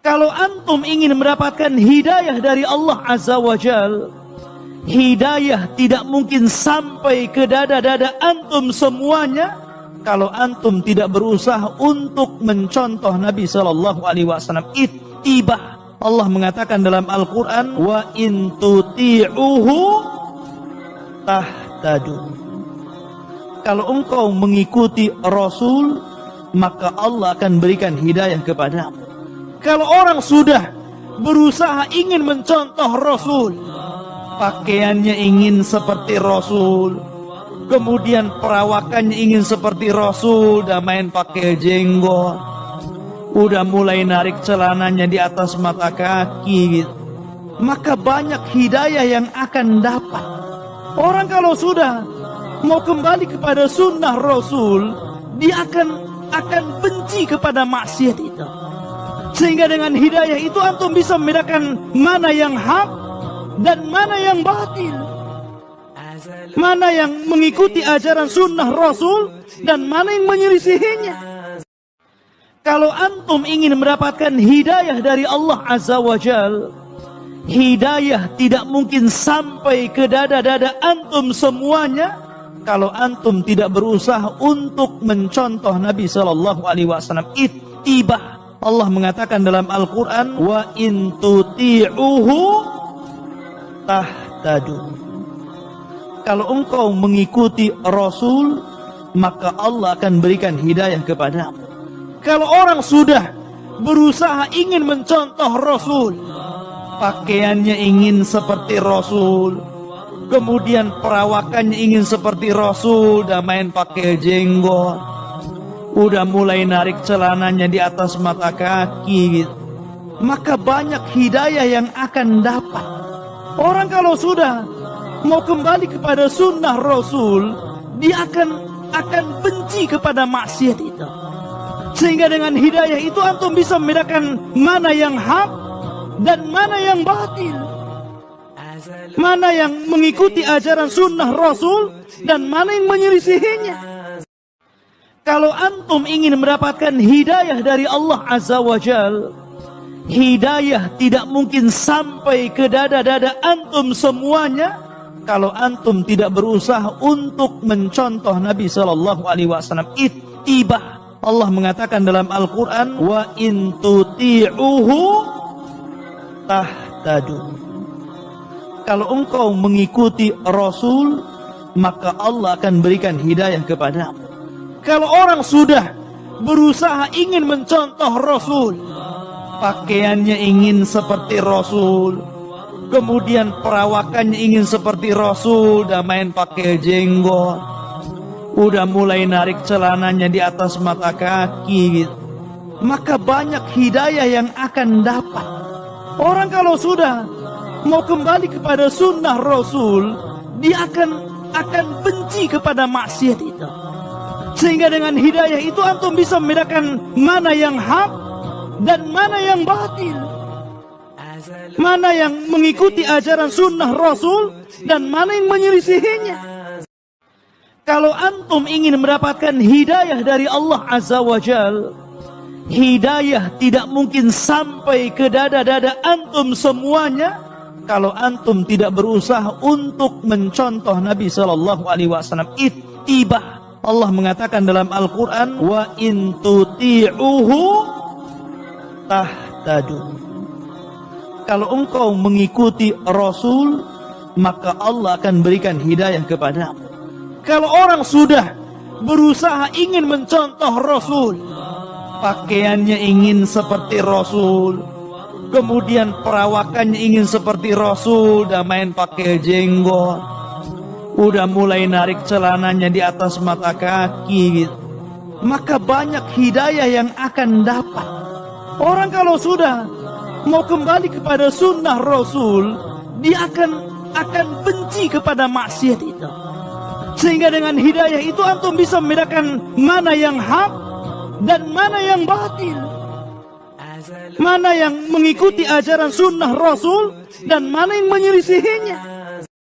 Kalau antum ingin mendapatkan hidayah dari Allah Azza wa Jal, hidayah tidak mungkin sampai ke dada-dada antum semuanya kalau antum tidak berusaha untuk mencontoh Nabi Sallallahu Alaihi Wasallam. Ittibah. Allah mengatakan dalam Al-Quran, wa in tuti'uhu tahtadu. Kalau engkau mengikuti Rasul, maka Allah akan berikan hidayah kepadamu. Kalau orang sudah berusaha ingin mencontoh Rasul, pakaiannya ingin seperti Rasul, kemudian perawakannya ingin seperti Rasul, udah main pakai jenggot, udah mulai narik celananya di atas mata kaki gitu, maka banyak hidayah yang akan dapat. Orang kalau sudah mau kembali kepada sunnah Rasul, dia akan benci kepada maksiat itu. Sehingga dengan hidayah itu antum bisa membedakan mana yang hak dan mana yang batil, mana yang mengikuti ajaran sunnah Rasul dan mana yang menyelisihinya. Kalau antum ingin mendapatkan hidayah dari Allah Azza wa Jal, hidayah tidak mungkin sampai ke dada-dada antum semuanya kalau antum tidak berusaha untuk mencontoh Nabi Sallallahu Alaihi Wasallam. Ittibah. Allah mengatakan dalam Al-Quran, wa in tuti'uhu tahtadu. Kalau engkau mengikuti Rasul, maka Allah akan berikan hidayah kepadamu. Kalau orang sudah berusaha ingin mencontoh Rasul, pakaiannya ingin seperti Rasul, kemudian perawakannya ingin seperti Rasul, udah main pakai jenggot, udah mulai narik celananya di atas mata kaki gitu, maka banyak hidayah yang akan dapat. Orang kalau sudah mau kembali kepada sunnah Rasul, dia akan benci kepada maksiat itu. Sehingga dengan hidayah itu antum bisa membedakan mana yang hak dan mana yang batil, mana yang mengikuti ajaran sunnah Rasul dan mana yang menyelisihinya. Kalau antum ingin mendapatkan hidayah dari Allah Azza wa Jal, hidayah tidak mungkin sampai ke dada-dada antum semuanya kalau antum tidak berusaha untuk mencontoh Nabi Sallallahu Alaihi Wasallam. Ittibah. Allah mengatakan dalam Al-Quran, wa in tuti'uhu tahtadu. Kalau engkau mengikuti Rasul, maka Allah akan berikan hidayah kepadamu. Kalau orang sudah berusaha ingin mencontoh Rasul, pakaiannya ingin seperti Rasul, kemudian perawakannya ingin seperti Rasul, udah main pakai jenggot, udah mulai narik celananya di atas mata kaki gitu, maka banyak hidayah yang akan dapat. Orang kalau sudah mau kembali kepada sunnah Rasul, dia akan benci kepada maksiat itu. Sehingga dengan hidayah itu antum bisa membedakan mana yang hak dan mana yang batil, mana yang mengikuti ajaran sunnah Rasul dan mana yang menyelisihinya. Kalau antum ingin mendapatkan hidayah dari Allah Azza wa Jal, hidayah tidak mungkin sampai ke dada-dada antum semuanya kalau antum tidak berusaha untuk mencontoh Nabi Sallallahu Alaihi Wasallam. Ittibah. Allah mengatakan dalam Al-Quran, wa in tuti'uhu tahtadu. Kalau engkau mengikuti Rasul, maka Allah akan berikan hidayah kepadamu. Kalau orang sudah berusaha ingin mencontoh Rasul, pakaiannya ingin seperti Rasul, kemudian perawakannya ingin seperti Rasul, udah main pakai jenggot, udah mulai narik celananya di atas mata kaki gitu, maka banyak hidayah yang akan dapat. Orang kalau sudah mau kembali kepada sunnah Rasul, dia akan benci kepada maksiat itu. Sehingga dengan hidayah itu antum bisa membedakan mana yang hak dan mana yang batil, mana yang mengikuti ajaran sunnah Rasul dan mana yang menyelisihinya.